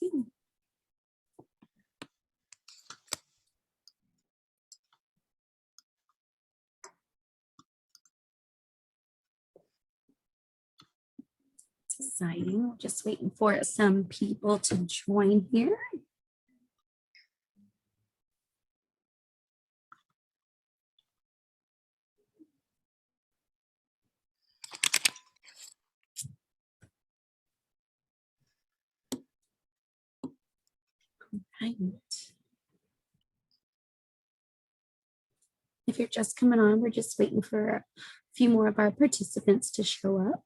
It's exciting. Just waiting for some people to join here. Right. If you're just coming on, we're just waiting for a few more of our participants to show up.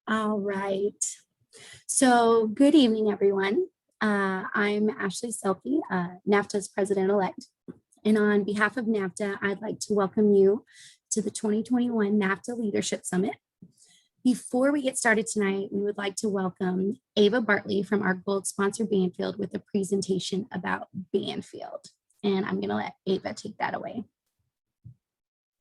All right. So good evening, everyone. I'm Ashley Selke, NAFTA's president-elect. And on behalf of NAFTA, I'd like to welcome you to the 2021 NAFTA Leadership Summit. Before we get started tonight, we would like to welcome Ava Bartley from our gold sponsor Banfield with a presentation about Banfield. And I'm going to let Ava take that away.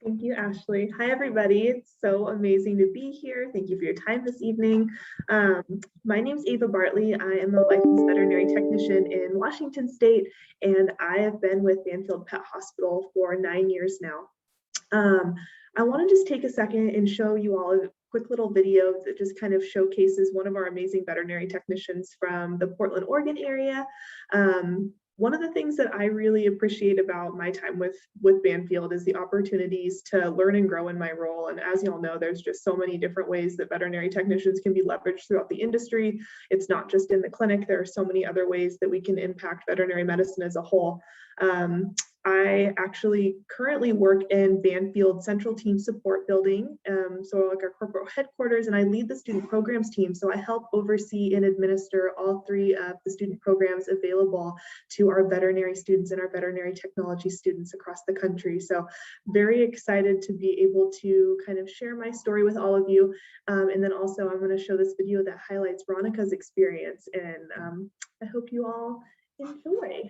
Thank you, Ashley. Hi, everybody. It's so amazing to be here. Thank you for your time this evening. My name is Ava Bartley. I am a licensed veterinary technician in Washington State, and I have been with Banfield Pet Hospital for 9 years now. I want to just take a second and show you all a quick little video that just kind of showcases one of our amazing veterinary technicians from the Portland, Oregon area. One of the things that I really appreciate about my time with Banfield is the opportunities to learn and grow in my role. And as y'all know, there's just so many different ways that veterinary technicians can be leveraged throughout the industry. It's not just in the clinic. There are so many other ways that we can impact veterinary medicine as a whole. I actually currently work in Banfield Central Team Support Building, so like our corporate headquarters, and I lead the student programs team. So I help oversee and administer all three of the student programs available to our veterinary students and our veterinary technology students across the country. So very excited to be able to kind of share my story with all of you. And then also I'm going to show this video that highlights Veronica's experience, and I hope you all enjoy.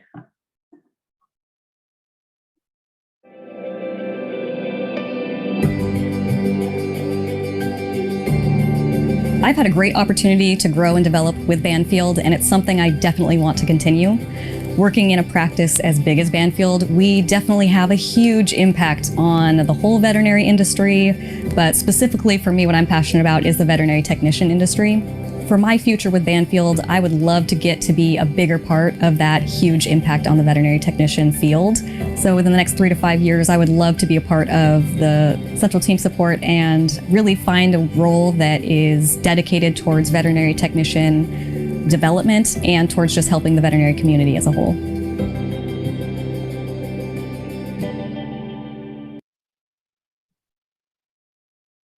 I've had a great opportunity to grow and develop with Banfield, and it's something I definitely want to continue. Working in a practice as big as Banfield, we definitely have a huge impact on the whole veterinary industry, but specifically for me, what I'm passionate about is the veterinary technician industry. For my future with Banfield, I would love to get to be a bigger part of that huge impact on the veterinary technician field. So within the next 3 to 5 years, I would love to be a part of the central team support and really find a role that is dedicated towards veterinary technician development and towards just helping the veterinary community as a whole.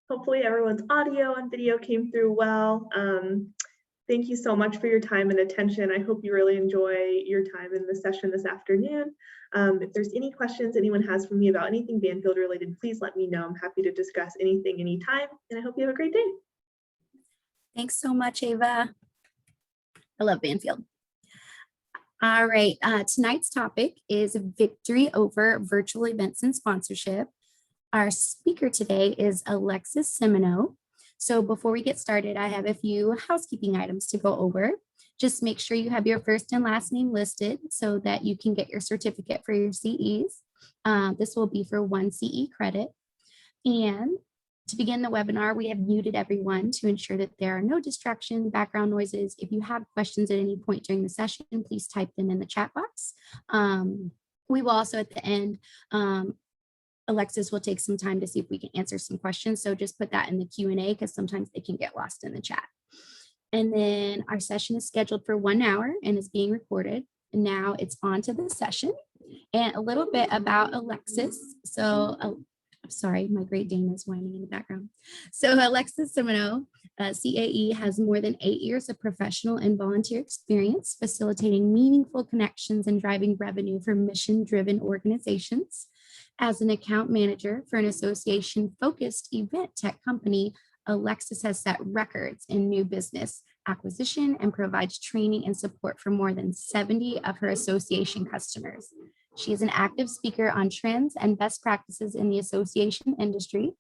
Hopefully everyone's audio and video came through well. Thank you so much for your time and attention. I hope you really enjoy your time in the session this afternoon. If there's any questions anyone has for me about anything Banfield related, please let me know. I'm happy to discuss anything, anytime, and I hope you have a great day. Thanks so much, Ava. I love Banfield. All right, tonight's topic is victory over virtual events and sponsorship. Our speaker today is Alexis Simoneau. So before we get started, I have a few housekeeping items to go over. Just make sure you have your first and last name listed so that you can get your certificate for your CEs. This will be for 1 CE credit. And to begin the webinar, we have muted everyone to ensure that there are no distraction, background noises. If you have questions at any point during the session, please type them in the chat box. We will also at the end, Alexis will take some time to see if we can answer some questions. So just put that in the Q&A because sometimes they can get lost in the chat. And then our session is scheduled for 1 hour and is being recorded. And now it's on to the session and a little bit about Alexis. So, I'm sorry, my Great Dane is whining in the background. So Alexis Simoneau, CAE, has more than 8 years of professional and volunteer experience facilitating meaningful connections and driving revenue for mission-driven organizations. As an account manager for an association-focused event tech company, Alexis has set records in new business acquisition and provides training and support for more than 70 of her association customers. She is an active speaker on trends and best practices in the association industry.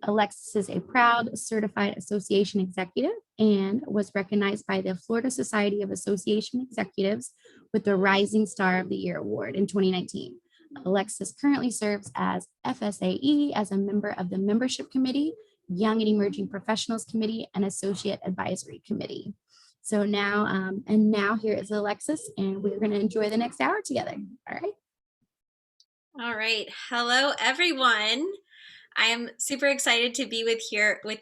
Alexis is a proud certified association executive and was recognized by the Florida Society of Association Executives with the Rising Star of the Year Award in 2019. Alexis currently serves as FSAE as a member of the Membership Committee, Young and Emerging Professionals Committee, and Associate Advisory Committee. So now, now here is Alexis, and we're going to enjoy the next hour together. All right. All right. Hello, everyone. I am super excited to be with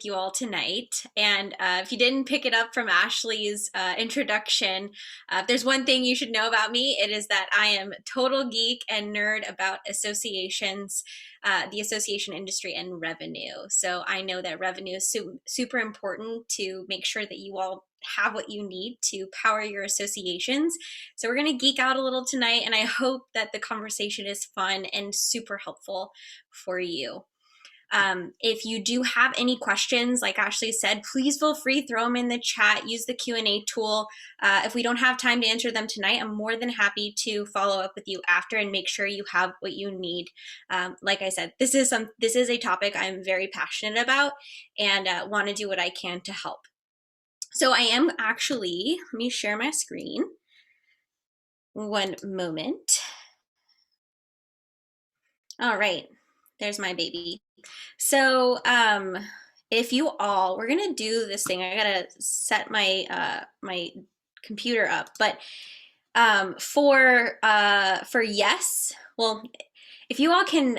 you all tonight. And if you didn't pick it up from Ashley's introduction, if there's one thing you should know about me, it is that I am total geek and nerd about associations, the association industry and revenue. So I know that revenue is super important to make sure that you all have what you need to power your associations. So we're going to geek out a little tonight, and I hope that the conversation is fun and super helpful for you. If you do have any questions, like Ashley said, please feel free, throw them in the chat, use the Q&A tool. If we don't have time to answer them tonight, I'm more than happy to follow up with you after and make sure you have what you need. Like I said, this is a topic I'm very passionate about and want to do what I can to help. So I am actually, let me share my screen. One moment. All right, there's my baby. So if you all, we're gonna do this thing. I gotta set my my computer up, but for yes, well, if you all can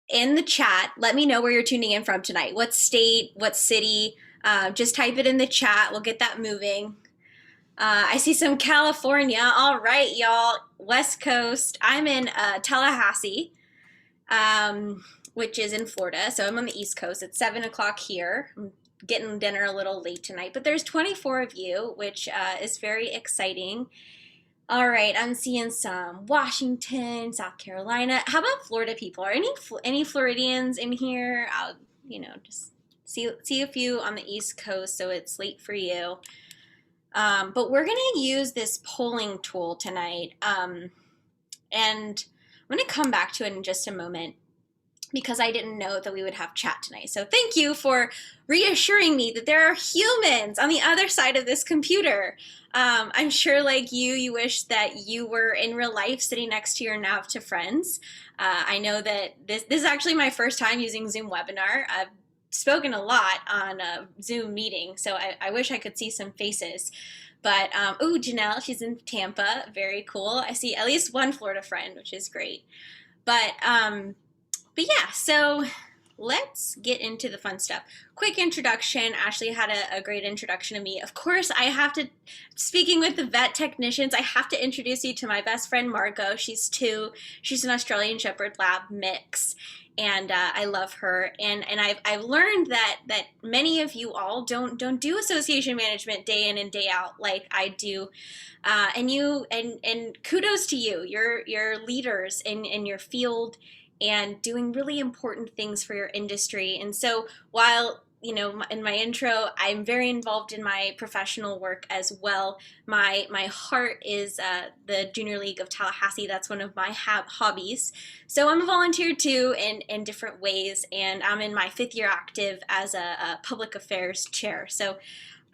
in the chat, let me know where you're tuning in from tonight. What state, what city? Just type it in the chat. We'll get that moving. I see some California. All right, y'all. West Coast. I'm in Tallahassee. Which is in Florida. So I'm on the East Coast. It's 7 o'clock here. I'm getting dinner a little late tonight, but there's 24 of you, which is very exciting. All right, I'm seeing some Washington, South Carolina. How about Florida people? Are any Floridians in here? I'll, just see a few on the East Coast, so it's late for you. But we're gonna use this polling tool tonight, and I'm gonna come back to it in just a moment, because I didn't know that we would have chat tonight. So thank you for reassuring me that there are humans on the other side of this computer. I'm sure like you wish that you were in real life sitting next to your nav to friends. I know that this is actually my first time using Zoom webinar. I've spoken a lot on a Zoom meeting, so I wish I could see some faces. But, ooh, Janelle, she's in Tampa, very cool. I see at least one Florida friend, which is great. But yeah, so let's get into the fun stuff. Quick introduction. Ashley had a great introduction to me. Of course, I have to, speaking with the vet technicians, I have to introduce you to my best friend, Margot. She's 2. She's an Australian Shepherd Lab mix, and I love her. And I've learned that many of you all don't do association management day in and day out like I do. And kudos to you. You're leaders in your field and doing really important things for your industry. And so while, in my intro, I'm very involved in my professional work as well. My heart is the Junior League of Tallahassee. That's one of my hobbies. So I'm a volunteer too in different ways. And I'm in my 5th year active as a public affairs chair. So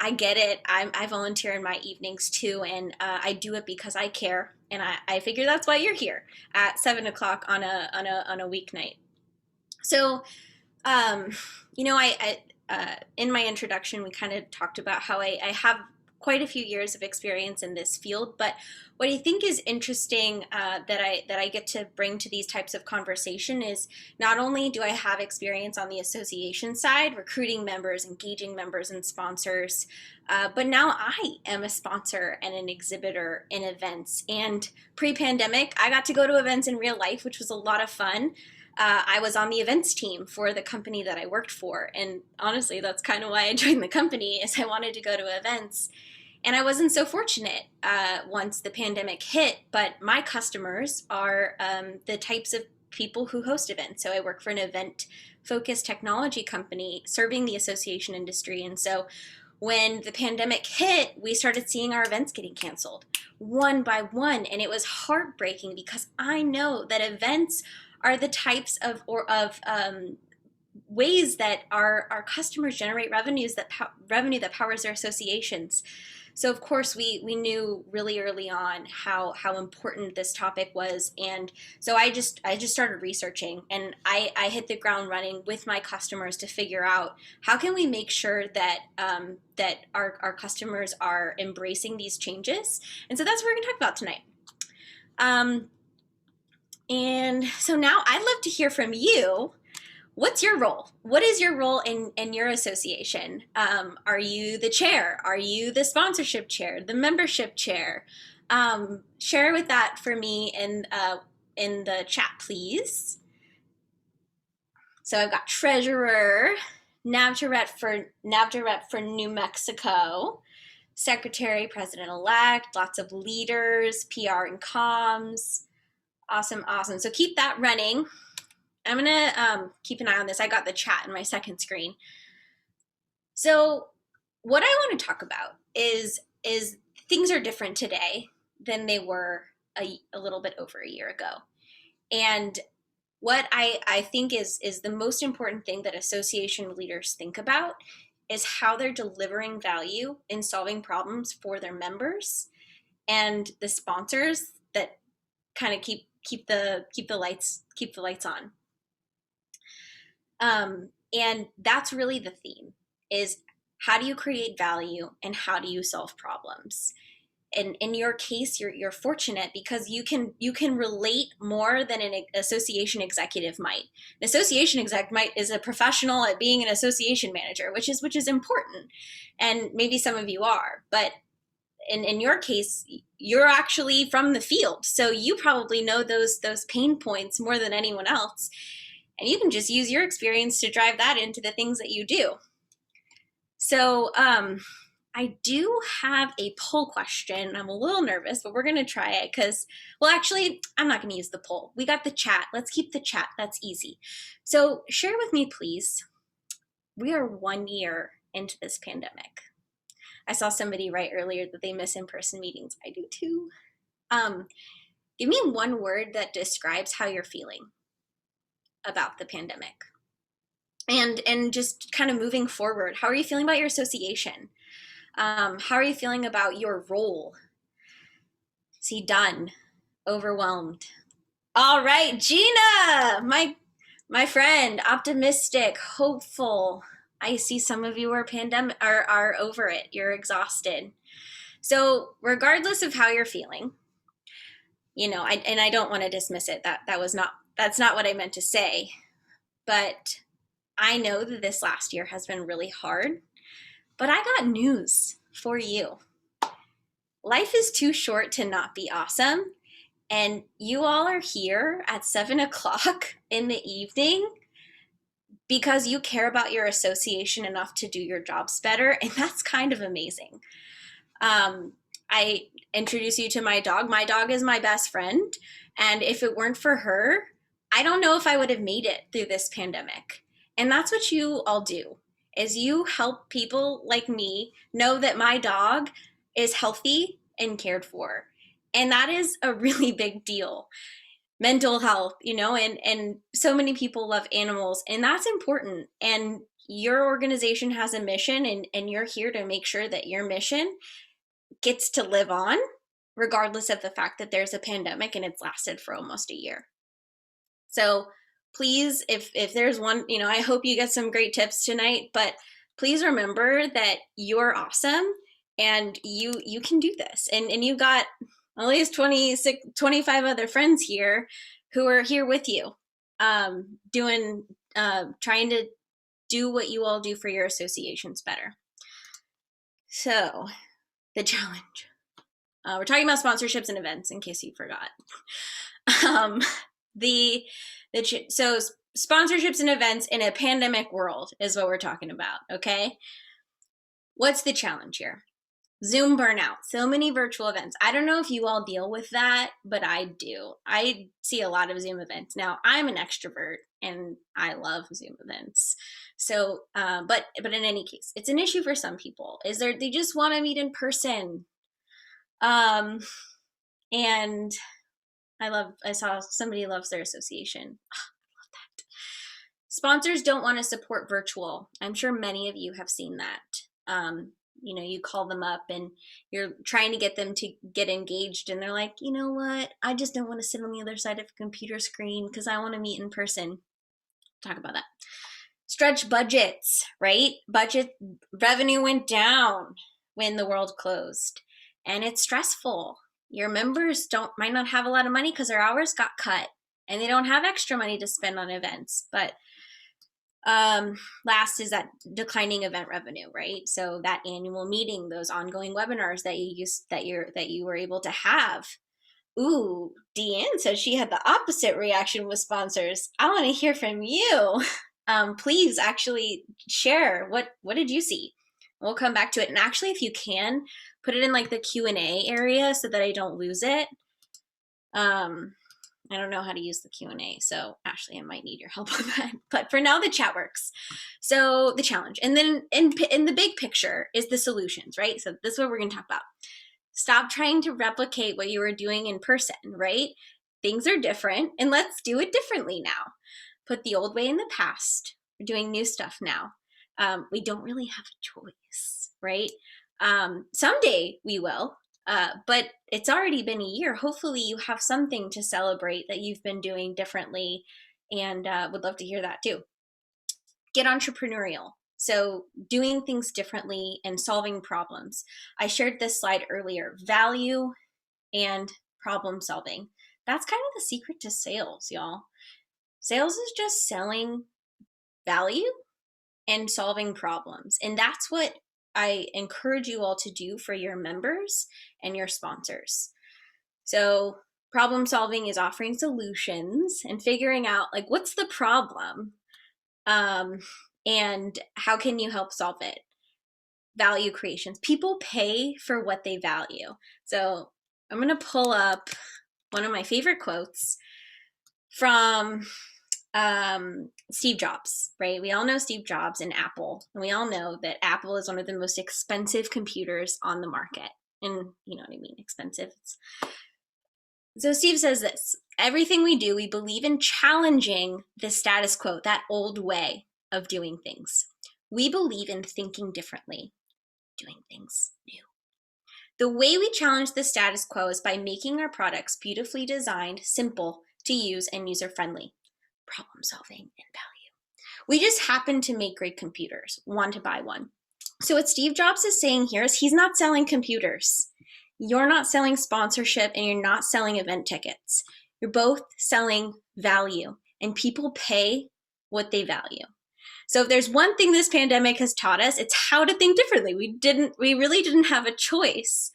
I get it. I volunteer in my evenings too, and I do it because I care, and I figure that's why you're here at 7 o'clock on a weeknight. So, I in my introduction we kind of talked about how I have quite a few years of experience in this field, but what I think is interesting that I get to bring to these types of conversation is not only do I have experience on the association side, recruiting members, engaging members and sponsors, but now I am a sponsor and an exhibitor in events. And pre-pandemic, I got to go to events in real life, which was a lot of fun. I was on the events team for the company that I worked for. And honestly, that's kind of why I joined the company, is I wanted to go to events. And I wasn't so fortunate once the pandemic hit, but my customers are the types of people who host events. So I work for an event-focused technology company serving the association industry. And so when the pandemic hit, we started seeing our events getting canceled one by one. And it was heartbreaking because I know that events are the types of ways that our customers generate revenue that powers their associations. So of course we knew really early on how important this topic was, and so I just started researching, and I hit the ground running with my customers to figure out how can we make sure that that our customers are embracing these changes, and so that's what we're going to talk about tonight. And so now I'd love to hear from you. What's your role? What is your role in your association? Are you the chair? Are you the sponsorship chair, the membership chair? Share with that for me in the chat, please. So I've got treasurer, NAVJA rep for New Mexico, secretary, president-elect, lots of leaders, PR and comms. Awesome. So keep that running. I'm going to keep an eye on this. I got the chat in my second screen. So what I want to talk about is things are different today than they were a little bit over a year ago. And what I think is the most important thing that association leaders think about is how they're delivering value in solving problems for their members and the sponsors that kind of keep the lights on. And that's really the theme, is how do you create value and how do you solve problems? And in your case, you're fortunate because you can relate more than an association executive might. An association exec is a professional at being an association manager, which is important. And maybe some of you are, but in your case, you're actually from the field. So you probably know those pain points more than anyone else. And you can just use your experience to drive that into the things that you do. So I do have a poll question. I'm a little nervous, but we're going to try it because, well, actually, I'm not going to use the poll. We got the chat. Let's keep the chat. That's easy. So share with me, please. We are 1 year into this pandemic. I saw somebody write earlier that they miss in-person meetings. I do too. Give me one word that describes how you're feeling about the pandemic. And just kind of moving forward, how are you feeling about your association? How are you feeling about your role? See, done, overwhelmed. All right, Gina, my friend, optimistic, hopeful. I see some of you are over it. You're exhausted. So regardless of how you're feeling, you know, I don't want to dismiss it. That's not what I meant to say. But I know that this last year has been really hard. But I got news for you. Life is too short to not be awesome. And you all are here at 7 o'clock in the evening because you care about your association enough to do your jobs better. And that's kind of amazing. I introduce you to my dog. My dog is my best friend. And if it weren't for her, I don't know if I would have made it through this pandemic. And that's what you all do, is you help people like me know that my dog is healthy and cared for. And that is a really big deal. Mental health, you know, and so many people love animals, and that's important. And your organization has a mission, and you're here to make sure that your mission gets to live on, regardless of the fact that there's a pandemic and it's lasted for almost a year. So please, if there's one, you know, I hope you get some great tips tonight, but please remember that you're awesome and you can do this. And you've got at least 25 other friends here who are here with you, trying to do what you all do for your associations better. So the challenge. We're talking about sponsorships and events, in case you forgot. So sponsorships and events in a pandemic world is what we're talking about, okay? What's the challenge here? Zoom burnout. So many virtual events. I don't know if you all deal with that, but I do. I see a lot of Zoom events. Now, I'm an extrovert and I love Zoom events. So, but in any case, it's an issue for some people. They just want to meet in person. And I saw somebody loves their association. Oh, I love that. Sponsors don't want to support virtual. I'm sure many of you have seen that. You call them up and you're trying to get them to get engaged and they're like, you know what? I just don't want to sit on the other side of a computer screen because I want to meet in person. Talk about that. Stretch budgets, right? Budget revenue went down when the world closed, and it's stressful. Your members might not have a lot of money because their hours got cut and they don't have extra money to spend on events. But last is that declining event revenue, right? So that annual meeting, those ongoing webinars that you were able to have. Ooh, Deanne says she had the opposite reaction with sponsors. I want to hear from you. Please actually share what did you see? We'll come back to it. And actually, if you can, put it in like the Q&A area so that I don't lose it. I don't know how to use the Q&A, so Ashley, I might need your help with that. But for now, the chat works. So the challenge, and then in the big picture is the solutions, right? So this is what we're going to talk about. Stop trying to replicate what you were doing in person, right? Things are different, and let's do it differently now. Put the old way in the past. We're doing new stuff now. We don't really have a choice, right? Someday we will. But it's already been a year. Hopefully you have something to celebrate that you've been doing differently, and would love to hear that too. Get entrepreneurial. So doing things differently and solving problems. I shared this slide earlier. Value and problem solving. That's kind of the secret to sales, y'all. Sales is just selling value and solving problems. And that's what I encourage you all to do for your members and your sponsors. So problem solving is offering solutions and figuring out like what's the problem and how can you help solve it. Value creations. People pay for what they value. So I'm going to pull up one of my favorite quotes from Steve Jobs, right? We all know Steve Jobs and Apple, and we all know that Apple is one of the most expensive computers on the market. And you know what I mean, expensive. So Steve says this: everything we do, we believe in challenging the status quo, that old way of doing things. We believe in thinking differently, doing things new. The way we challenge the status quo is by making our products beautifully designed, simple to use, and user-friendly. Problem solving and value. We just happen to make great computers. Want to buy one. So what Steve Jobs is saying here is he's not selling computers. You're not selling sponsorship and you're not selling event tickets. You're both selling value, and people pay what they value. So if there's one thing this pandemic has taught us, it's how to think differently. We really didn't have a choice.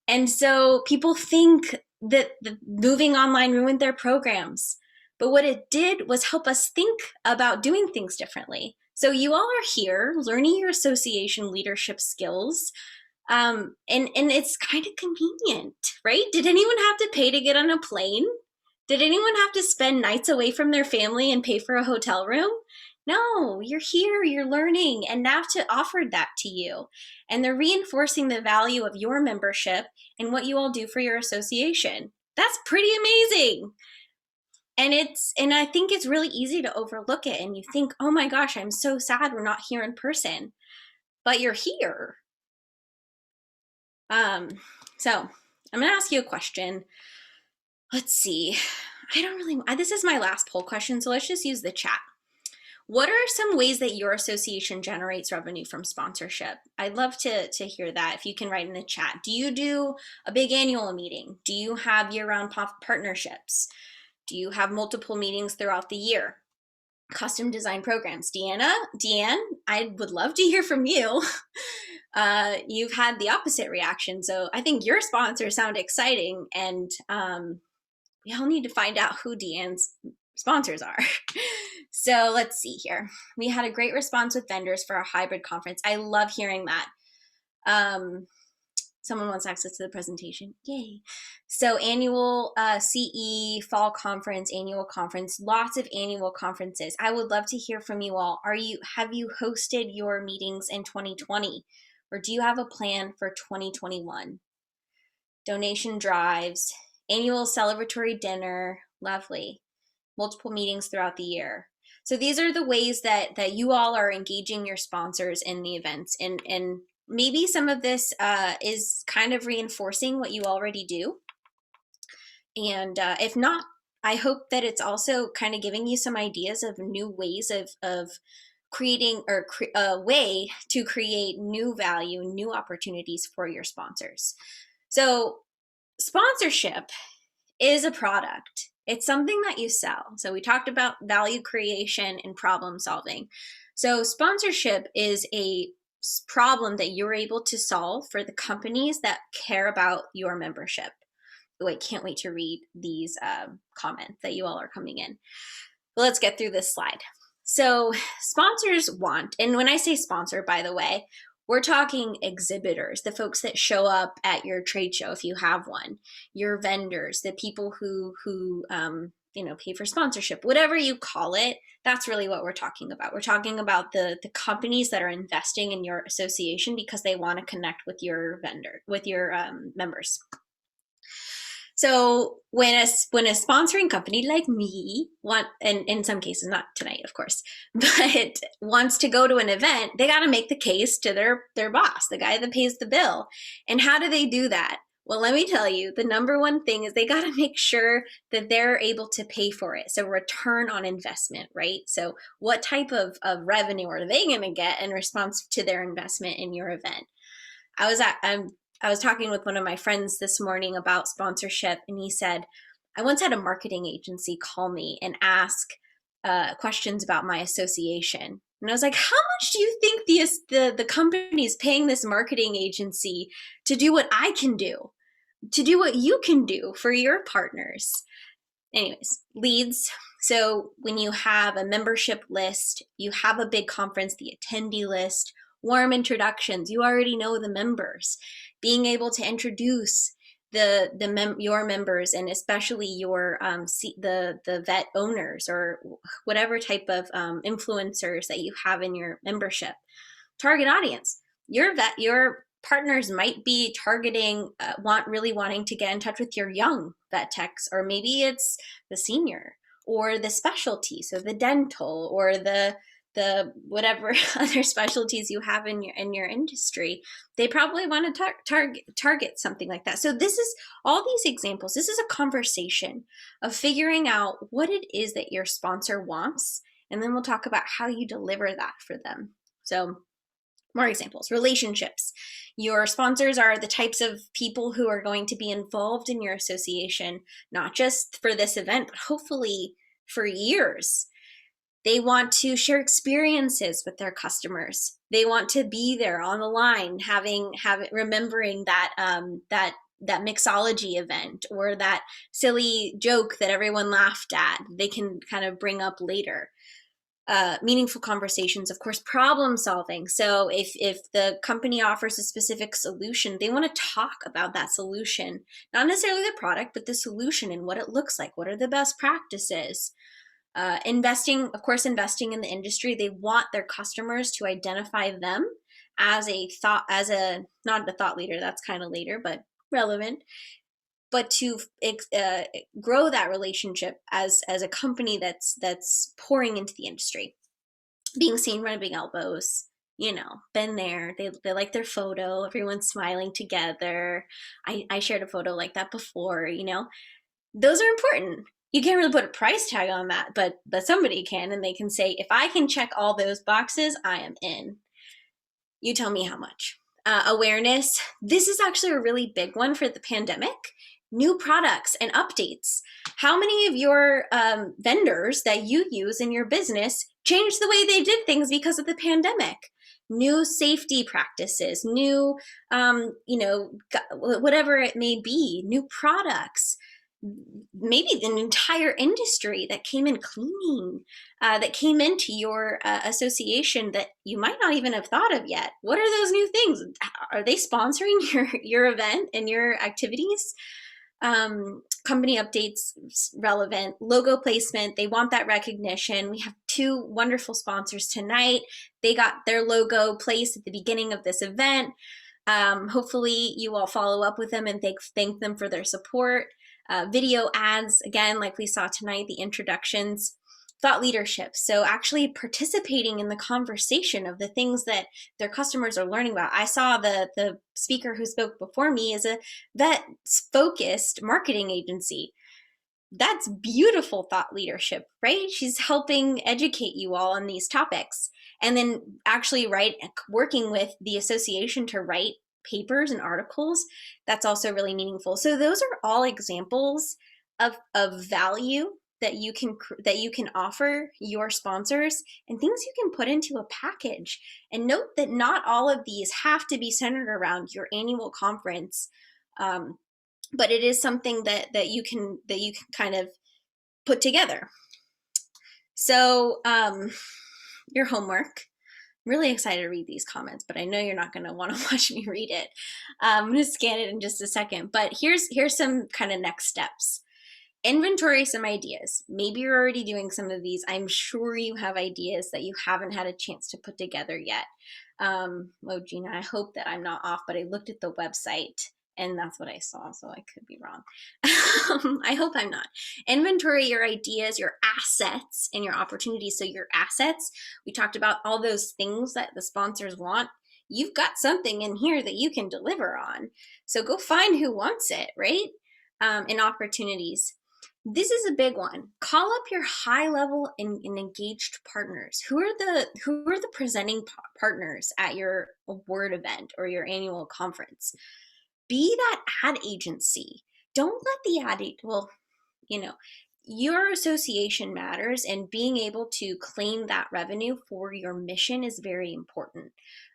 And so people think that the moving online ruined their programs. But what it did was help us think about doing things differently. So you all are here learning your association leadership skills. And it's kind of convenient, right? Did anyone have to pay to get on a plane? Did anyone have to spend nights away from their family and pay for a hotel room? No, you're here, you're learning, and NAFTA offered that to you. And they're reinforcing the value of your membership and what you all do for your association. That's pretty amazing. And I think it's really easy to overlook it, and you think, oh my gosh, I'm so sad we're not here in person. But you're here. So I'm gonna ask you a question. Let's see. This is my last poll question, so let's just use the chat. What are some ways that your association generates revenue from sponsorship? I'd love to hear that if you can write in the chat. Do you do a big annual meeting? Do you have year-round partnerships? Do you have multiple meetings throughout the year? Custom design programs. Deanne, I would love to hear from you. You've had the opposite reaction, so I think your sponsors sound exciting, and we all need to find out who Deanne's sponsors are. So let's see here. We had a great response with vendors for a hybrid conference. I love hearing that. Someone wants access to the presentation. Yay. So annual CE, fall conference, annual conference, lots of annual conferences. I would love to hear from you all. Have you hosted your meetings in 2020? Or do you have a plan for 2021? Donation drives, annual celebratory dinner, lovely. Multiple meetings throughout the year. So these are the ways that you all are engaging your sponsors in the events. And maybe some of this is kind of reinforcing what you already do. And if not, I hope that it's also kind of giving you some ideas of new ways of creating or a way to create new value, new opportunities for your sponsors. So sponsorship is a product. It's something that you sell. So we talked about value creation and problem solving. So sponsorship is a problem that you're able to solve for the companies that care about your membership. Oh, I can't wait to read these comments that you all are coming in. But let's get through this slide. So sponsors want, and when I say sponsor, by the way, we're talking exhibitors, the folks that show up at your trade show if you have one, your vendors, the people who pay for sponsorship, whatever you call it. That's really what we're talking about. We're talking about the companies that are investing in your association because they want to connect with your members. So when a sponsoring company like me and in some cases, not tonight, of course, but wants to go to an event, they got to make the case to their boss, the guy that pays the bill. And how do they do that? Well, let me tell you, the number one thing is they got to make sure that they're able to pay for it. So return on investment, right? So what type of revenue are they going to get in response to their investment in your event? I was talking with one of my friends this morning about sponsorship, and he said, I once had a marketing agency call me and ask questions about my association. And I was like, how much do you think the company is paying this marketing agency to do what I can do, to do what you can do for your partners? Anyways, leads. So when you have a membership list, you have a big conference, the attendee list, warm introductions, you already know the members. Being able to introduce your members, and especially your the vet owners or whatever type of influencers that you have in your membership. Target audience. Your partners might be targeting, really wanting to get in touch with your young vet techs, or maybe it's the senior or the specialty, so the dental or the whatever other specialties you have in your industry. They probably want to target something like that. So this is all these examples. This is a conversation of figuring out what it is that your sponsor wants, and then we'll talk about how you deliver that for them. So more examples. Relationships. Your sponsors are the types of people who are going to be involved in your association, not just for this event, but hopefully for years. They want to share experiences with their customers. They want to be there on the line, remembering that mixology event or that silly joke that everyone laughed at. They can kind of bring up later. Meaningful conversations, of course, problem solving. So if the company offers a specific solution, they want to talk about that solution, not necessarily the product, but the solution and what it looks like. What are the best practices? Investing in the industry. They want their customers to identify them as not a thought leader, that's kind of later, but relevant, but to grow that relationship as a company that's pouring into the industry. Being seen, rubbing elbows, been there. They like their photo, everyone's smiling together. I shared a photo like that before, those are important. you can't really put a price tag on that, but somebody can, and they can say, if I can check all those boxes, I am in. You tell me how much. Awareness. This is actually a really big one for the pandemic. New products and updates. How many of your vendors that you use in your business changed the way they did things because of the pandemic? New safety practices, new, whatever it may be, new products, maybe an entire industry that came in cleaning, that came into your association that you might not even have thought of yet. What are those new things? Are they sponsoring your event and your activities? Company updates, relevant. Logo placement, they want that recognition. We have 2 wonderful sponsors tonight. They got their logo placed at the beginning of this event. Hopefully you all follow up with them and thank them for their support. Video ads, again, like we saw tonight, the introductions. Thought leadership, so actually participating in the conversation of the things that their customers are learning about. I saw the speaker who spoke before me is a vet-focused marketing agency. That's beautiful thought leadership, right? She's helping educate you all on these topics, and then actually working with the association to write papers and articles. That's also really meaningful. So those are all examples of value that you can offer your sponsors and things you can put into a package. And note that not all of these have to be centered around your annual conference, but it is something that you can kind of put together. So your homework. I'm really excited to read these comments, but I know you're not going to want to watch me read it. I'm going to scan it in just a second, but here's some kind of next steps. Inventory some ideas. Maybe you're already doing some of these. I'm sure you have ideas that you haven't had a chance to put together yet. Gina, I hope that I'm not off, but I looked at the website and that's what I saw, so I could be wrong. I hope I'm not. Inventory your ideas, your assets, and your opportunities. So your assets, we talked about all those things that the sponsors want. You've got something in here that you can deliver on. So go find who wants it, right? And opportunities. This is a big one. Call up your high-level and engaged partners. Who are the presenting partners at your award event or your annual conference? Be that ad agency. Don't let the ad, your association matters, and being able to claim that revenue for your mission is very important.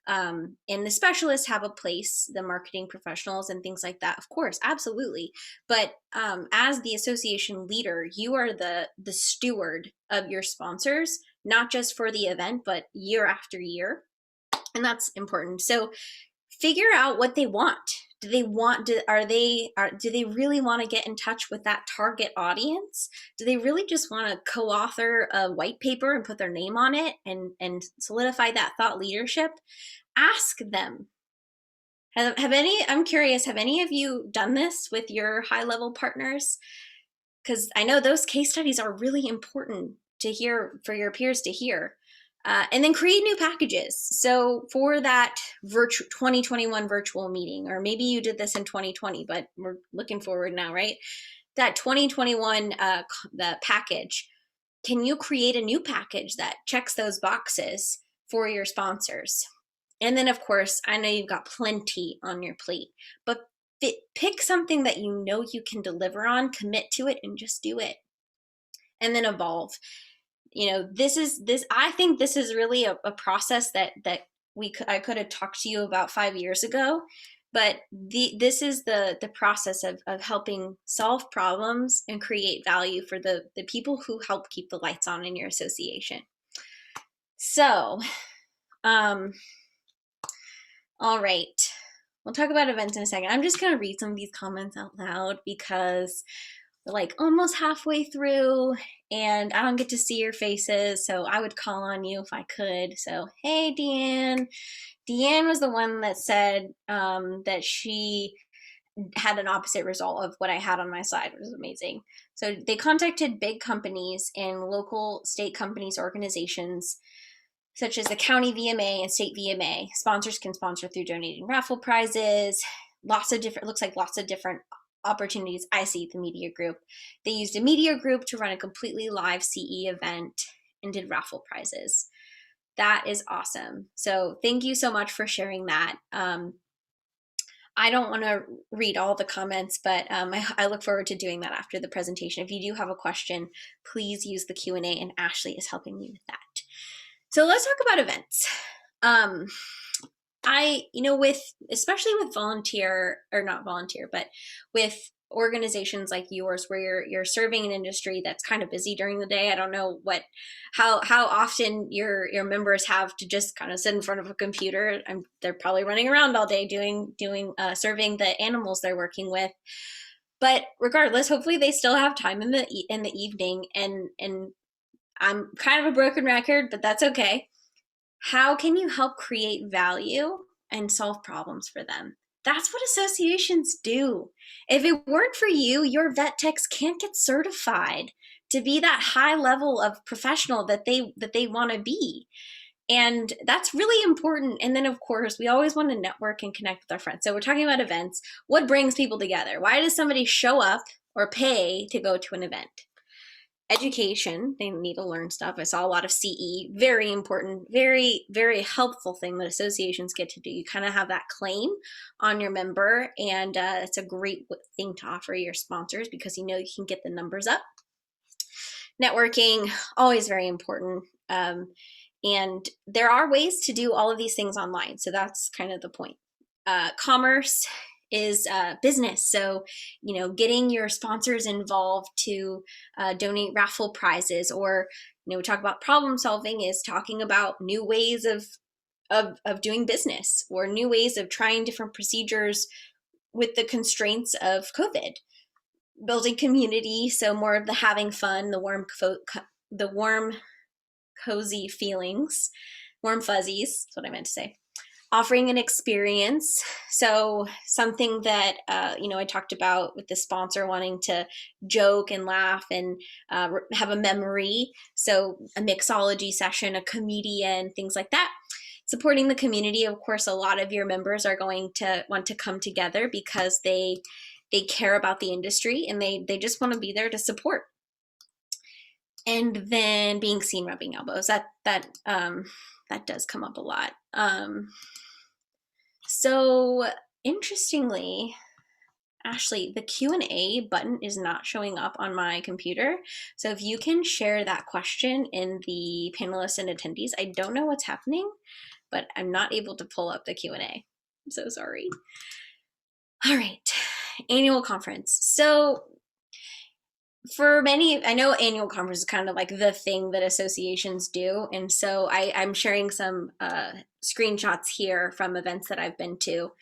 And the specialists have a place, the marketing professionals and things like that, of course, absolutely. But as the association leader, you are the steward of your sponsors, not just for the event, but year after year. And that's important. So figure out what they want. Do they really want to get in touch with that target audience? Do they really just want to co-author a white paper and put their name on it and solidify that thought leadership? Ask them. I'm curious, have any of you done this with your high-level partners? Because I know those case studies are really important to hear, for your peers to hear. And then create new packages. So for that 2021 virtual meeting, or maybe you did this in 2020, but we're looking forward now, right? That 2021 the package, can you create a new package that checks those boxes for your sponsors? And then, of course, I know you've got plenty on your plate, but pick something that you know you can deliver on, commit to it, and just do it. And then evolve. I think this is really a process that I could have talked to you about 5 years ago, but this is the process of helping solve problems and create value for the people who help keep the lights on in your association. So, all right. We'll talk about events in a second. I'm just going to read some of these comments out loud because we're like almost halfway through and I don't get to see your faces, so I would call on you if I could. So, hey, Deanne. Deanne was the one that said that she had an opposite result of what I had on my slide, which was amazing. So they contacted big companies and local state companies, organizations, such as the county VMA and state VMA. Sponsors can sponsor through donating raffle prizes, lots of different opportunities I see at the media group. They used a media group to run a completely live CE event and did raffle prizes. That is awesome. So thank you so much for sharing that. I don't want to read all the comments, but I look forward to doing that after the presentation. If you do have a question, please use the Q&A, and Ashley is helping me with that. So let's talk about events. Especially with with organizations like yours, where you're serving an industry that's kind of busy during the day. I don't know how often your members have to just kind of sit in front of a computer. They're probably running around all day serving the animals they're working with. But regardless, hopefully they still have time in the evening. And I'm kind of a broken record, but that's okay. How can you help create value and solve problems for them? That's what associations do. If it weren't for you, your vet techs can't get certified to be that high level of professional that they want to be. And that's really important. And then, of course, we always want to network and connect with our friends. So we're talking about events. What brings people together? Why does somebody show up or pay to go to an event? Education, they need to learn stuff. I saw a lot of CE, very important, very, very helpful thing that associations get to do. You kind of have that claim on your member, and it's a great thing to offer your sponsors because you can get the numbers up. Networking, always very important. And there are ways to do all of these things online. So that's kind of the point. Commerce is business. So, getting your sponsors involved to donate raffle prizes, or, we talk about problem solving is talking about new ways of doing business, or new ways of trying different procedures with the constraints of COVID. Building community, so more of the having fun, the warm, cozy feelings, warm fuzzies, that's what I meant to say. Offering an experience, so something that I talked about with the sponsor wanting to joke and laugh and have a memory, so a mixology session, a comedian, things like that. Supporting the community, of course, a lot of your members are going to want to come together because they care about the industry and they just want to be there to support. And then being seen rubbing elbows, that does come up a lot. So interestingly, Ashley, the Q&A button is not showing up on my computer. So if you can share that question in the panelists and attendees, I don't know what's happening, but I'm not able to pull up the Q&A. I'm so sorry. All right, annual conference. So for many, I know annual conference is kind of like the thing that associations do. And so I'm sharing some screenshots here from events that I've been to.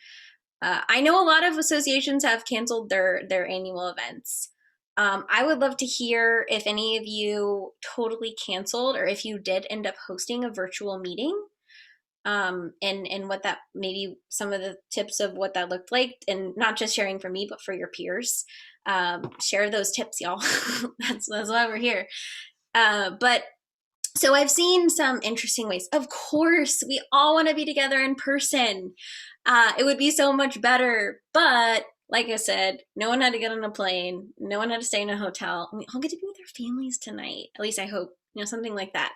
I know a lot of associations have canceled their annual events. I would love to hear if any of you totally canceled, or if you did end up hosting a virtual meeting, and what that, maybe some of the tips of what that looked like, and not just sharing for me, but for your peers. Share those tips, y'all. that's why we're here. But so I've seen some interesting ways. Of course, we all want to be together in person. It would be so much better, but like I said, no one had to get on a plane. No one had to stay in a hotel. And we all get to be with our families tonight. At least I hope, something like that.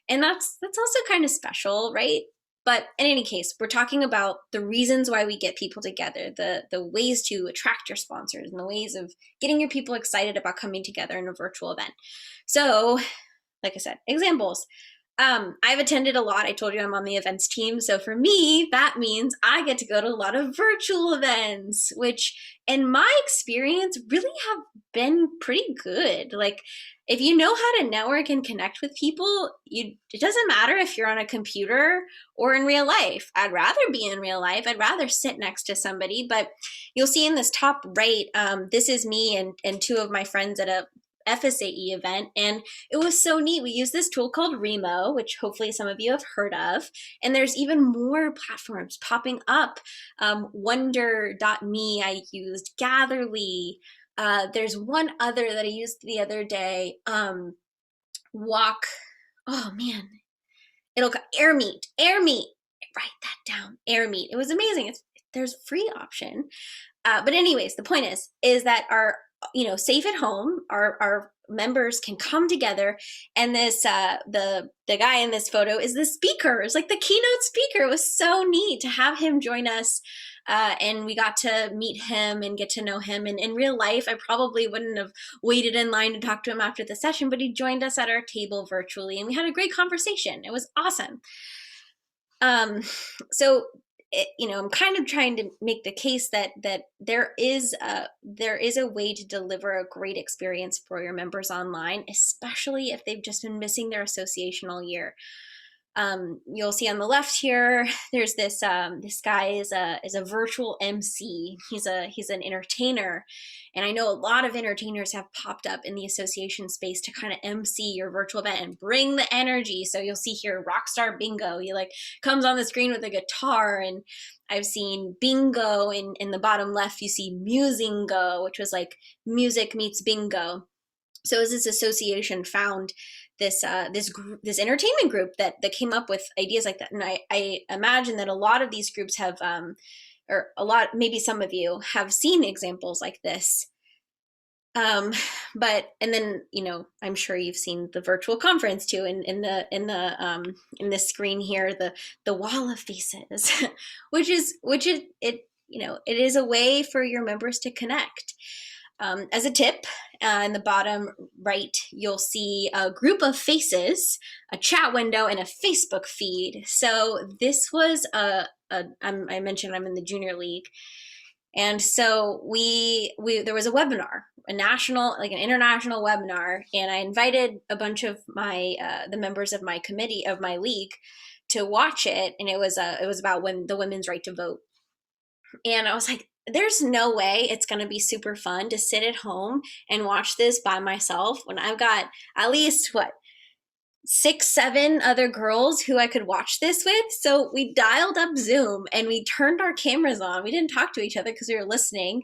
And that's also kind of special, right? But in any case, we're talking about the reasons why we get people together, the ways to attract your sponsors, and the ways of getting your people excited about coming together in a virtual event. So, like I said, examples. I've attended a lot. I told you I'm on the events team. So for me, that means I get to go to a lot of virtual events, which in my experience really have been pretty good. Like, if you know how to network and connect with people, it doesn't matter if you're on a computer or in real life. I'd rather be in real life. I'd rather sit next to somebody. But you'll see in this top right, this is me and two of my friends at a FSAE event, and it was so neat. We use this tool called Remo, which hopefully some of you have heard of, and there's even more platforms popping up. Wonder.me I used, Gatherly, there's one other that I used the other day, Walk, oh man, AirMeet, write that down, AirMeet. It was amazing. There's a free option. But anyways, the point is that our, safe at home, our members can come together, and this the guy in this photo is the speaker. It's like the keynote speaker. It was so neat to have him join us, and we got to meet him and get to know him. And in real life, I probably wouldn't have waited in line to talk to him after the session, but he joined us at our table virtually, and we had a great conversation. It was awesome. So I'm kind of trying to make the case that there is a way to deliver a great experience for your members online, especially if they've just been missing their association all year. You'll see on the left here, there's this guy is a virtual MC. He's an entertainer, and I know a lot of entertainers have popped up in the association space to kind of MC your virtual event and bring the energy. So you'll see here Rockstar Bingo. He comes on the screen with a guitar, and I've seen Bingo. In the bottom left, you see Musingo, which was like music meets bingo. So as this association found this entertainment group that came up with ideas like that, and I imagine that a lot of these groups have, or maybe some of you have seen examples like this. But then I'm sure you've seen the virtual conference too. In this screen here, the wall of faces, which is it is a way for your members to connect. As a tip, in the bottom right, you'll see a group of faces, a chat window, and a Facebook feed. So this was I mentioned I'm in the junior league, and so there was a webinar, an international webinar, and I invited a bunch of my the members of my committee of my league to watch it, and it was about the women's right to vote. And I was like, there's no way it's going to be super fun to sit at home and watch this by myself when I've got at least 6, 7 other girls who I could watch this with. So we dialed up Zoom and we turned our cameras on. We didn't talk to each other because we were listening.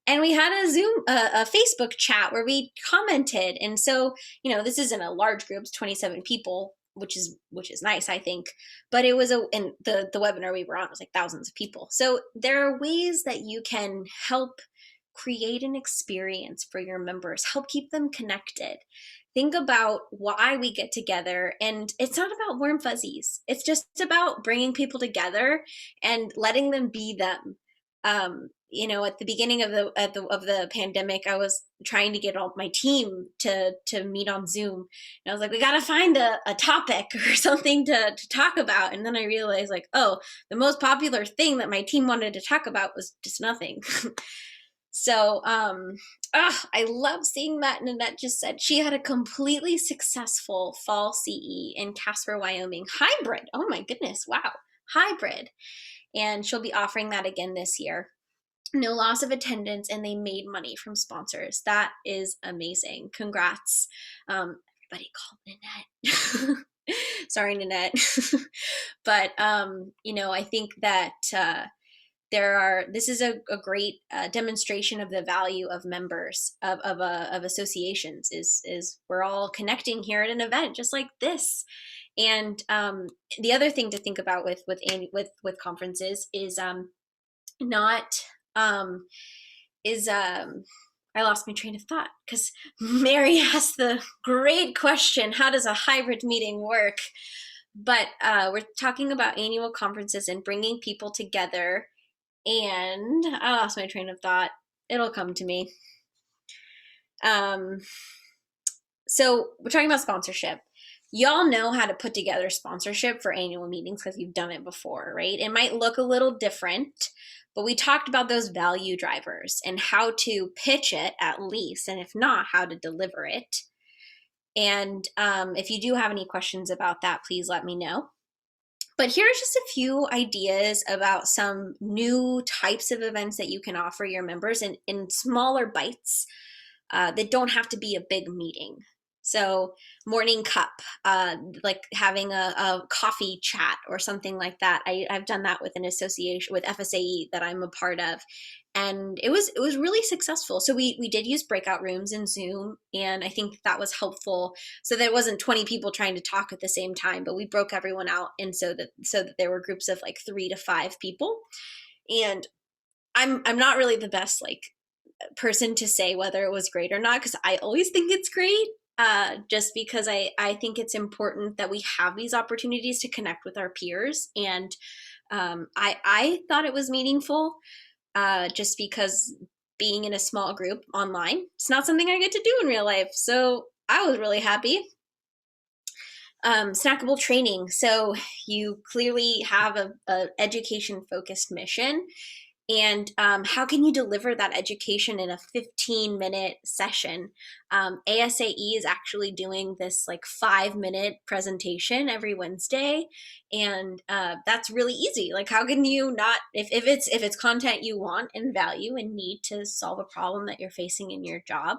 And we had a Facebook chat where we commented. And so, this isn't a large group, it's 27 people, which is nice, I think. But it was and the webinar we were on was like thousands of people. So there are ways that you can help create an experience for your members, help keep them connected. Think about why we get together, and it's not about warm fuzzies. It's just about bringing people together and letting them be them. At the beginning of the pandemic, I was trying to get all my team to meet on Zoom, and I was like, we got to find a topic or something to talk about. And then I realized the most popular thing that my team wanted to talk about was just nothing. So, I love seeing that Nanette just said she had a completely successful fall CE in Casper, Wyoming. Hybrid. Oh my goodness. Wow. Hybrid. And she'll be offering that again this year. No loss of attendance, and they made money from sponsors. That is amazing. Congrats. Everybody call Nanette. Sorry, Nanette. But, I think that this is a great demonstration of the value of members of associations is we're all connecting here at an event just like this. And the other thing to think about with conferences is I lost my train of thought because Mary asked the great question, how does a hybrid meeting work? But we're talking about annual conferences and bringing people together. And I lost my train of thought. It'll come to me. So we're talking about sponsorship. Y'all know how to put together sponsorship for annual meetings because you've done it before, right? It might look a little different, but we talked about those value drivers and how to pitch it at least, and if not, how to deliver it. And if you do have any questions about that, please let me know. But here's just a few ideas about some new types of events that you can offer your members in smaller bites that don't have to be a big meeting. So morning cup, like having a coffee chat or something like that. I've done that with an association with FSAE that I'm a part of. And it was really successful. So we did use breakout rooms in Zoom, and I think that was helpful. So there wasn't 20 people trying to talk at the same time, but we broke everyone out, and so that there were groups of like 3 to 5 people. And I'm not really the best like person to say whether it was great or not, because I always think it's great. Just because I think it's important that we have these opportunities to connect with our peers. And I thought it was meaningful, just because being in a small group online, it's not something I get to do in real life. So I was really happy. Snackable training. So you clearly have a education focused mission. And how can you deliver that education in a 15-minute session? ASAE is actually doing this like 5-minute presentation every Wednesday, and that's really easy. Like, how can you not, if it's content you want and value and need to solve a problem that you're facing in your job,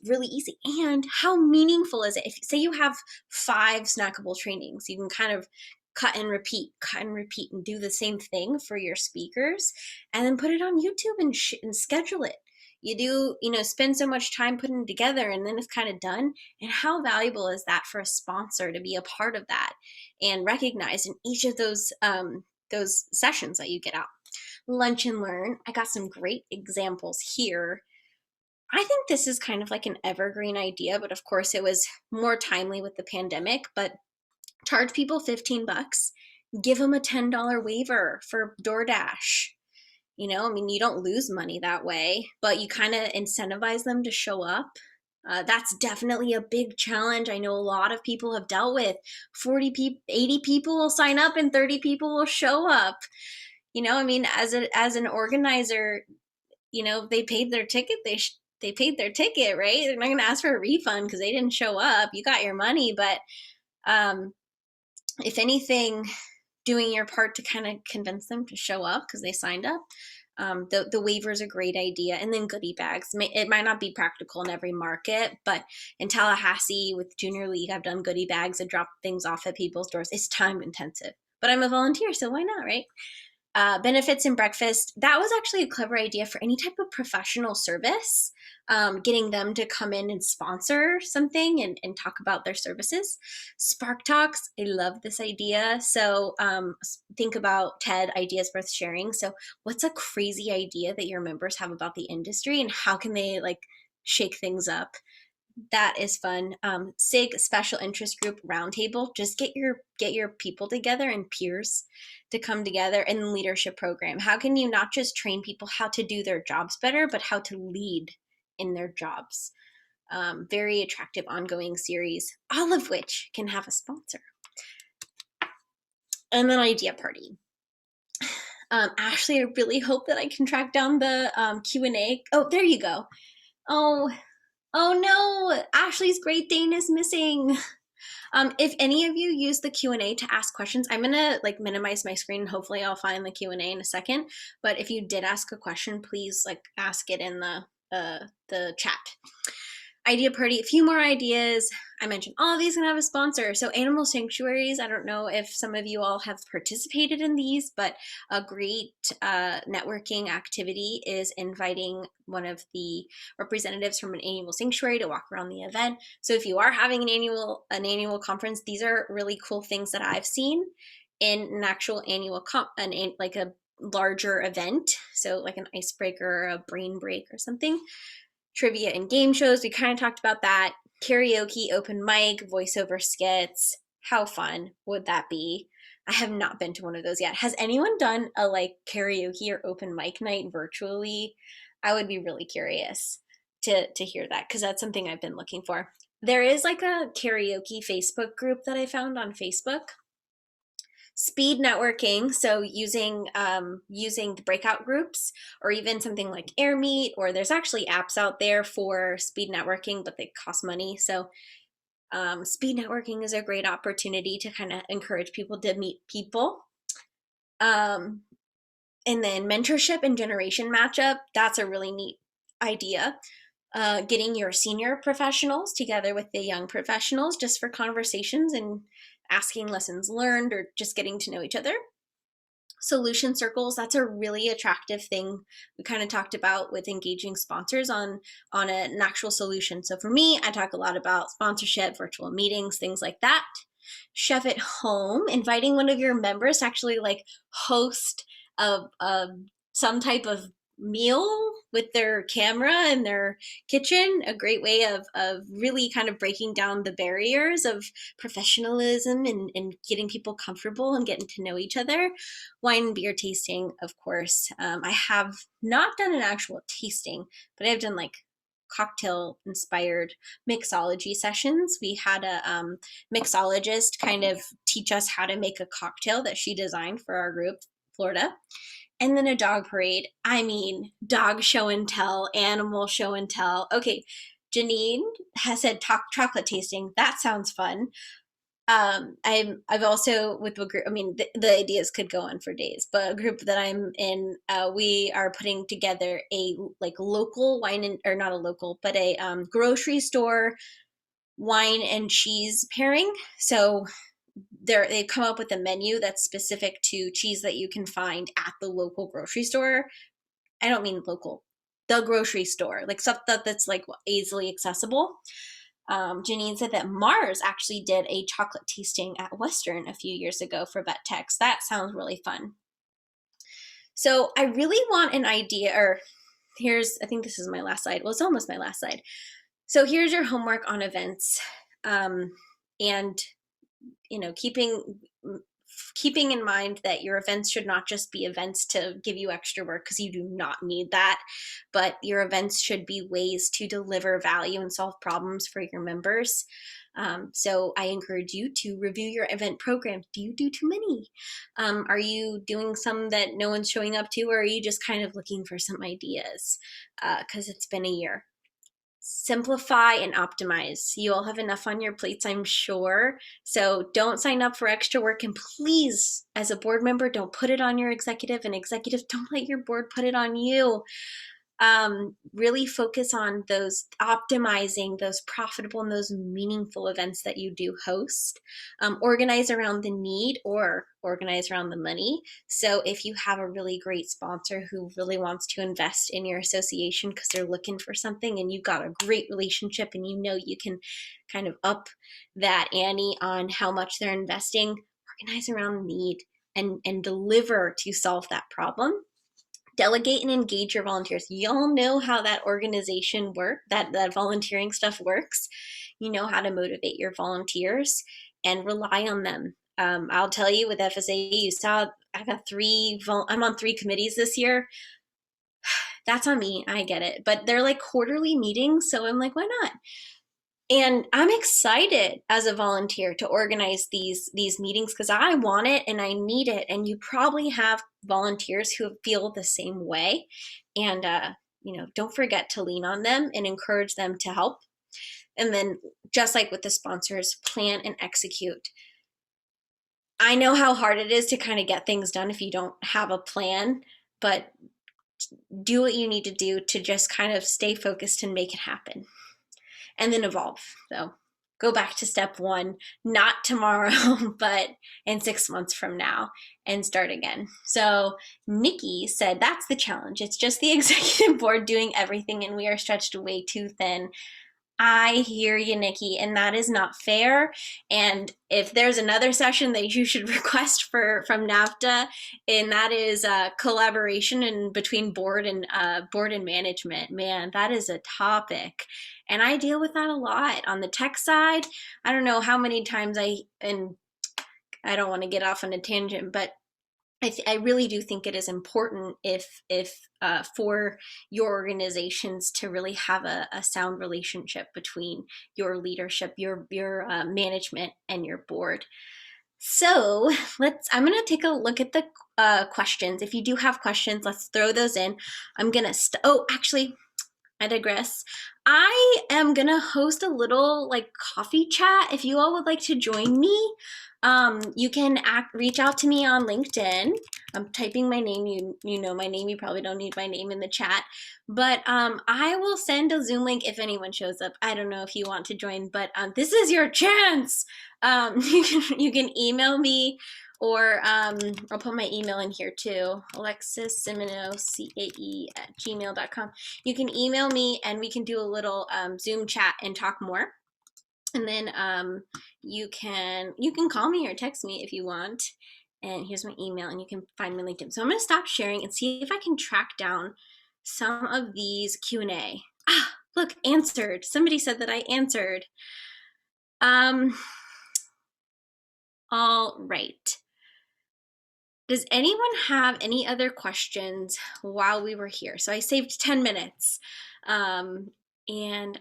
really easy. And how meaningful is it? If say you have 5 snackable trainings, you can kind of cut and repeat and do the same thing for your speakers, and then put it on YouTube and schedule it. You do, spend so much time putting it together, and then it's kind of done. And how valuable is that for a sponsor to be a part of that and recognized in each of those sessions that you get out? Lunch and learn. I got some great examples here. I think this is kind of like an evergreen idea, but of course it was more timely with the pandemic. But charge people $15, give them a $10 waiver for DoorDash. You don't lose money that way, but you kind of incentivize them to show up. That's definitely a big challenge. I know a lot of people have dealt with 40 people, 80 people will sign up and 30 people will show up. As an organizer, they paid their ticket. They paid their ticket, right? They're not going to ask for a refund because they didn't show up. You got your money, but if anything, doing your part to kind of convince them to show up because they signed up. The waiver is a great idea. And then goodie bags. It might not be practical in every market, but in Tallahassee with Junior League, I've done goodie bags and drop things off at people's doors. It's time intensive, but I'm a volunteer, so why not, right? Benefits and breakfast. That was actually a clever idea for any type of professional service, getting them to come in and sponsor something and talk about their services. Spark Talks. I love this idea. So think about TED, Ideas Worth Sharing. So what's a crazy idea that your members have about the industry and how can they like shake things up? That is fun. SIG, special interest group roundtable. Just get your people together and peers to come together. And leadership program. How can you not just train people how to do their jobs better, but how to lead in their jobs? Very attractive ongoing series, all of which can have a sponsor. And then idea party. Ashley, I really hope that I can track down the Q&A. Oh, there you go. Oh no, Ashley's Great Dane is missing. If any of you use the Q&A to ask questions, I'm gonna like minimize my screen and hopefully I'll find the Q&A in a second. But if you did ask a question, please like ask it in the chat. Idea party, a few more ideas. I mentioned all of these can have a sponsor. So animal sanctuaries, I don't know if some of you all have participated in these, but a great networking activity is inviting one of the representatives from an annual sanctuary to walk around the event. So if you are having an annual conference, these are really cool things that I've seen in an actual annual like a larger event. So like an icebreaker or a brain break or something. Trivia and game shows, we kind of talked about that. Karaoke, open mic, voiceover skits. How fun would that be? I have not been to one of those yet. Has anyone done a like karaoke or open mic night virtually? I would be really curious to hear that because that's something I've been looking for. There is like a karaoke Facebook group that I found on Facebook. Speed networking, so using the breakout groups or even something like AirMeet, or there's actually apps out there for speed networking, but they cost money. So speed networking is a great opportunity to kind of encourage people to meet people. And then mentorship and generation matchup, that's a really neat idea. Getting your senior professionals together with the young professionals just for conversations and asking lessons learned or just getting to know each other. Solution circles, that's a really attractive thing we kind of talked about with engaging sponsors on an actual solution. So for me, I talk a lot about sponsorship, virtual meetings, things like that. Chef at home, inviting one of your members to actually like host a some type of meal with their camera in their kitchen, a great way of really kind of breaking down the barriers of professionalism and getting people comfortable and getting to know each other. Wine and beer tasting, of course. I have not done an actual tasting, but I've done like cocktail inspired mixology sessions. We had a mixologist kind of teach us how to make a cocktail that she designed for our group, Florida. And then a dog parade. I mean, dog show and tell, animal show and tell. Okay, Janine has said chocolate tasting. That sounds fun. I've also with the group. I mean, the ideas could go on for days, but a group that I'm in, we are putting together a like local wine and, or not a local, but a grocery store wine and cheese pairing. So they've come up with a menu that's specific to cheese that you can find at the local grocery store. I don't mean local, the grocery store, like stuff that's like easily accessible. Janine said that Mars actually did a chocolate tasting at Western a few years ago for Vet Techs. That sounds really fun. So I really want an idea, or I think this is my last slide. Well, it's almost my last slide. So here's your homework on events. And you know, keeping in mind that your events should not just be events to give you extra work, because you do not need that, but your events should be ways to deliver value and solve problems for your members. So I encourage you to review your event program. Do you do too many? Are you doing some that no one's showing up to, or are you just kind of looking for some ideas? Because it's been a year. Simplify and optimize. You all have enough on your plates, I'm sure. So don't sign up for extra work. And please, as a board member, don't put it on your executive, and executives, don't let your board put it on you. Really focus on those optimizing those profitable and those meaningful events that you do host. Organize around the need or organize around the money. So if you have a really great sponsor who really wants to invest in your association because they're looking for something, and you've got a great relationship and you know you can kind of up that ante on how much they're investing, organize around the need and deliver to solve that problem. Delegate and engage your volunteers. Y'all know how that organization that volunteering stuff works. You know how to motivate your volunteers and rely on them. I'll tell you, with FSA, you saw I got I'm on 3 committees this year. That's on me, I get it, but they're like quarterly meetings, so I'm like, why not? And I'm excited as a volunteer to organize these meetings because I want it and I need it. And you probably have volunteers who feel the same way. And, you know, don't forget to lean on them and encourage them to help. And then just like with the sponsors, plan and execute. I know how hard it is to kind of get things done if you don't have a plan, but do what you need to do to just kind of stay focused and make it happen. And then evolve. So go back to step 1, not tomorrow, but in 6 months from now, and start again. So Nikki said, that's the challenge. It's just the executive board doing everything and we are stretched way too thin. I hear you, Nikki, and that is not fair. And if there's another session that you should request from NAFTA, and that is collaboration in between board and management, man, that is a topic. And I deal with that a lot on the tech side. I don't know how many times and I don't want to get off on a tangent, but I really do think it is important if for your organizations to really have a sound relationship between your leadership, your management, and your board. So I'm going to take a look at the questions. If you do have questions, let's throw those in. I'm going to, actually, I digress. I am going to host a little like coffee chat. If you all would like to join me, you can reach out to me on LinkedIn. I'm typing my name. You know my name. You probably don't need my name in the chat, but I will send a Zoom link if anyone shows up. I don't know if you want to join, but this is your chance. You can email me, or I'll put my email in here too. Alexis Simoneau, CAE@gmail.com. You can email me and we can do a little Zoom chat and talk more. And then you can call me or text me if you want. And here's my email, and you can find me on LinkedIn. So I'm going to stop sharing and see if I can track down some of these Q&A. Ah, look, answered. Somebody said that I answered. All right. Does anyone have any other questions while we were here? So I saved 10 minutes. And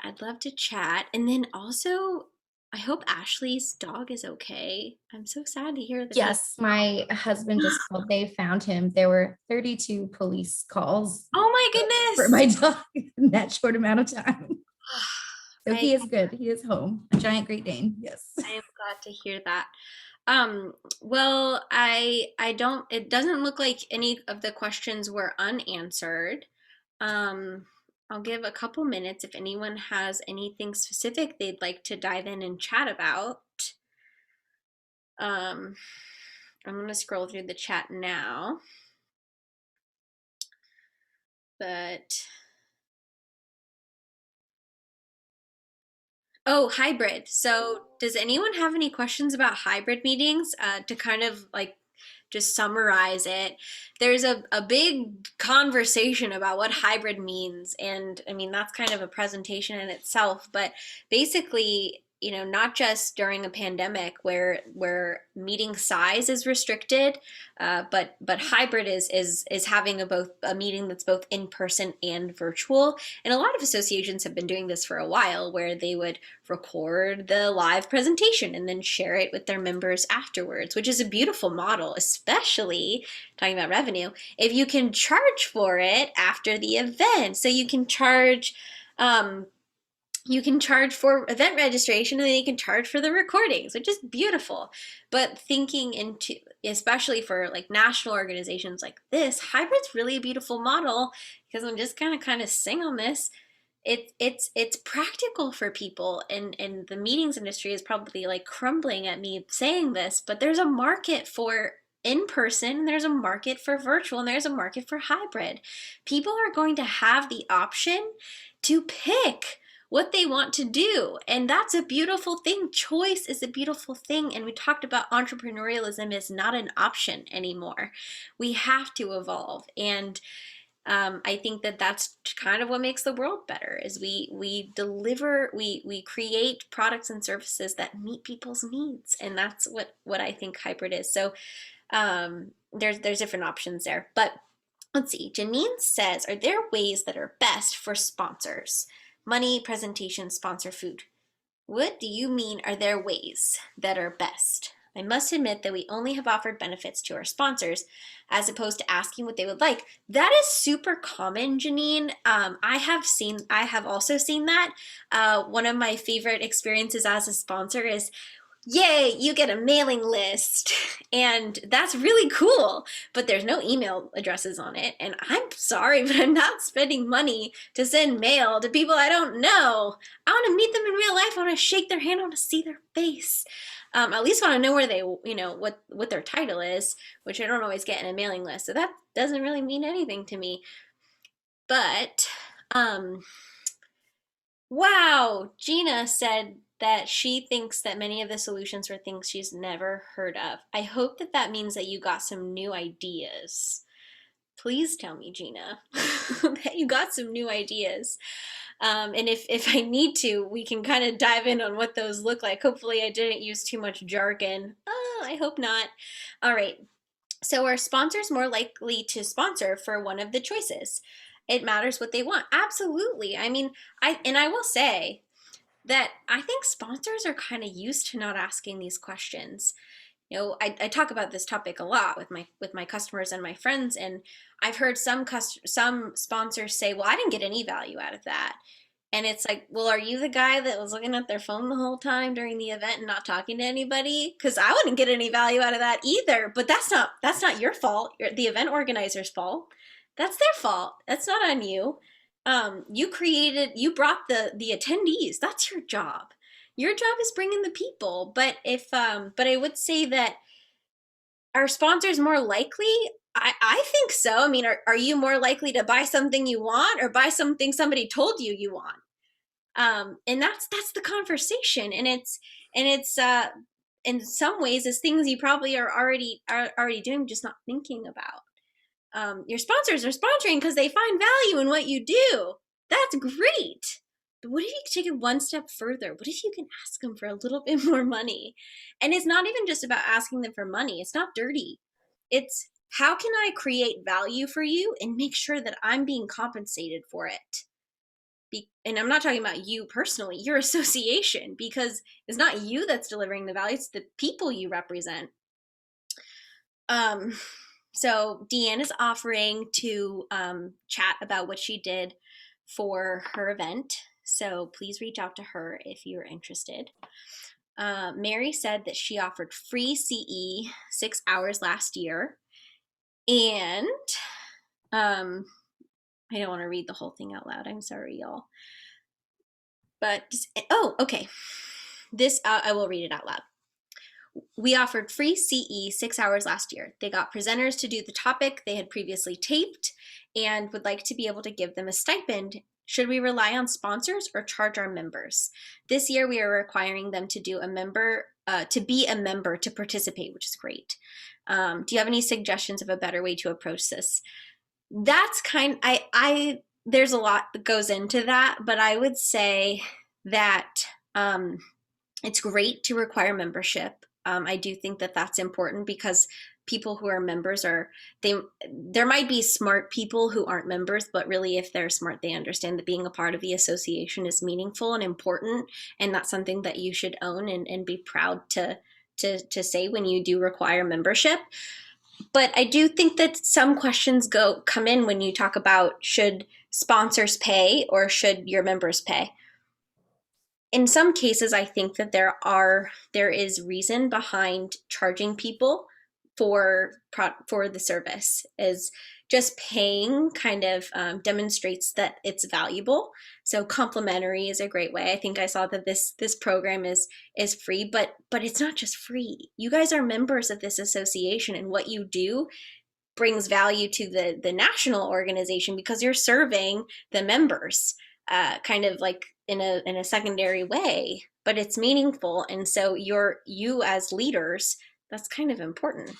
I'd love to chat. And then also, I hope Ashley's dog is okay. I'm so sad to hear that. Yes, my husband just called. They found him. There were 32 police calls Oh my goodness. for my dog in that short amount of time. So he is good. He is home. A giant Great Dane. Yes. I am glad to hear that. Well, it doesn't look like any of the questions were unanswered. I'll give a couple minutes if anyone has anything specific they'd like to dive in and chat about. I'm going to scroll through the chat now. But oh, hybrid. So does anyone have any questions about hybrid meetings? To kind of like just summarize it, there's a big conversation about what hybrid means. And I mean, that's kind of a presentation in itself, but basically, you know, not just during a pandemic where meeting size is restricted, but hybrid is having a meeting that's both in person and virtual. And a lot of associations have been doing this for a while, where they would record the live presentation and then share it with their members afterwards, which is a beautiful model, especially talking about revenue, if you can charge for it after the event. So you can charge for event registration, and then you can charge for the recordings, which is beautiful. But thinking into, especially for like national organizations like this, hybrid's really a beautiful model, because I'm just kind of sing on this. It's practical for people, and the meetings industry is probably like crumbling at me saying this, but there's a market for in person, there's a market for virtual, and there's a market for hybrid. People are going to have the option to pick what they want to do, and that's a beautiful thing. Choice is a beautiful thing, and we talked about entrepreneurialism is not an option anymore. We have to evolve, and I think that that's kind of what makes the world better, is we create products and services that meet people's needs, and that's what I think hybrid is. So there's different options there, but let's see. Janine says, are there ways that are best for sponsors? Money, presentation, sponsor, food. What do you mean, are there ways that are best? I must admit that we only have offered benefits to our sponsors as opposed to asking what they would like. That is super common, Janine. I have also seen that. One of my favorite experiences as a sponsor is, yay, you get a mailing list, and that's really cool, but there's no email addresses on it, and I'm sorry, but I'm not spending money to send mail to people I don't know. I want to meet them in real life. I want to shake their hand. I want to see their face. At least want to know where they, you know, what their title is, which I don't always get in a mailing list, so that doesn't really mean anything to me. But wow, Gina said that she thinks that many of the solutions are things she's never heard of. I hope that that means that you got some new ideas. Please tell me, Gina, that you got some new ideas. And if I need to, we can kind of dive in on what those look like. Hopefully I didn't use too much jargon. Oh, I hope not. All right. So are sponsors more likely to sponsor for one of the choices? It matters what they want. Absolutely. I mean, I will say that I think sponsors are kind of used to not asking these questions. You know, I talk about this topic a lot with my customers and my friends, and I've heard some sponsors say, well, I didn't get any value out of that. And it's like, well, are you the guy that was looking at their phone the whole time during the event and not talking to anybody? Because I wouldn't get any value out of that either. But that's not your fault. The event organizer's fault. That's their fault. That's not on you. You brought the attendees. That's your job. Your job is bringing the people. But but I would say that, are sponsors more likely? I think so. I mean, are you more likely to buy something you want or buy something somebody told you want? And that's the conversation. And it's in some ways is things you probably are already doing, just not thinking about. Your sponsors are sponsoring because they find value in what you do. That's great. But what if you take it one step further? What if you can ask them for a little bit more money? And it's not even just about asking them for money. It's not dirty. It's how can I create value for you and make sure that I'm being compensated for it? And I'm not talking about you personally, your association, because it's not you that's delivering the value, it's the people you represent. So Deanne is offering to chat about what she did for her event. So please reach out to her if you're interested. Mary said that she offered free CE 6 hours last year. And I don't want to read the whole thing out loud. I'm sorry, y'all. But, oh, okay. This, I will read it out loud. We offered free CE 6 hours last year. They got presenters to do the topic they had previously taped and would like to be able to give them a stipend. Should we rely on sponsors or charge our members? This year, we are requiring them to be a member to participate, which is great. Do you have any suggestions of a better way to approach this? That's there's a lot that goes into that, but I would say that it's great to require membership. I do think that that's important because people who are members there might be smart people who aren't members, but really if they're smart, they understand that being a part of the association is meaningful and important. And that's something that you should own and be proud to say when you do require membership. But I do think that some questions come in when you talk about should sponsors pay or should your members pay? In some cases, I think that there is reason behind charging people for the service. Is just paying kind of demonstrates that it's valuable. So complimentary is a great way. I think I saw that this program is free, but it's not just free. You guys are members of this association, and what you do brings value to the national organization because you're serving the members, kind of like in a secondary way, but it's meaningful. And so you as leaders, that's kind of important.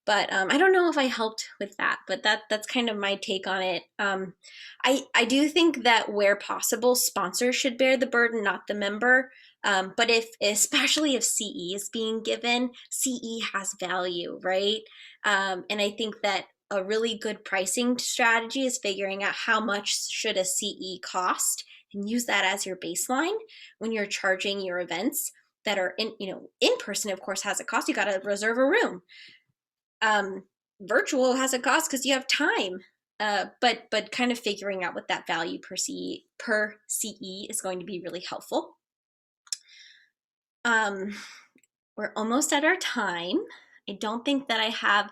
But I don't know if I helped with that, but that's kind of my take on it. I do think that where possible, sponsors should bear the burden, not the member. But especially if CE is being given, CE has value, right? And I think that a really good pricing strategy is figuring out how much should a CE cost and use that as your baseline when you're charging your events that are in person, of course, has a cost. You got to reserve a room. Virtual has a cost because you have time. But kind of figuring out what that value per CE is going to be really helpful. We're almost at our time. I don't think that I have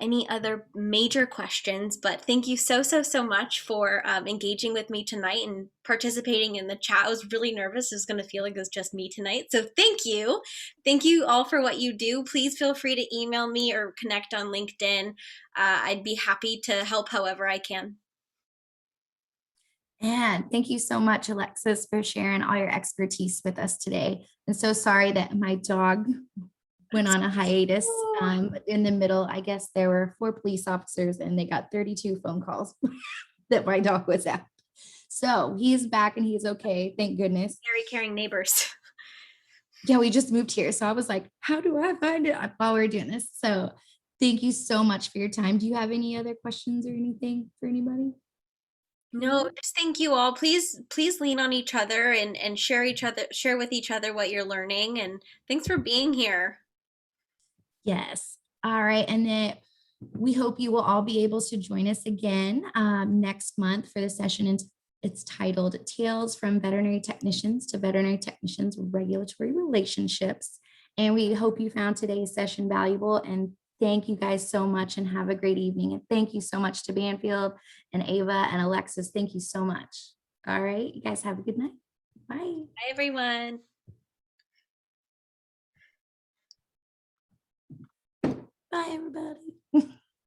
any other major questions, but thank you so much for engaging with me tonight and participating in the chat. I was really nervous. It was going to feel like it was just me tonight. So thank you. Thank you all for what you do. Please feel free to email me or connect on LinkedIn. I'd be happy to help however I can. And thank you so much, Alexis, for sharing all your expertise with us today. I'm so sorry that my dog went on a hiatus in the middle. I guess there were 4 police officers and they got 32 phone calls that my dog was at. So he's back and he's okay. Thank goodness. Very caring neighbors. Yeah, we just moved here. So I was like, how do I find it while we're doing this? So thank you so much for your time. Do you have any other questions or anything for anybody? No, just thank you all. Please lean on each other and share with each other what you're learning. And thanks for being here. Yes. All right. And then we hope you will all be able to join us again next month for the session. And it's titled Tales from Veterinary Technicians to Veterinary Technicians Regulatory Relationships. And we hope you found today's session valuable. And thank you guys so much and have a great evening. And thank you so much to Banfield and Ava and Alexis. Thank you so much. All right. You guys have a good night. Bye. Bye, everyone. Bye, everybody.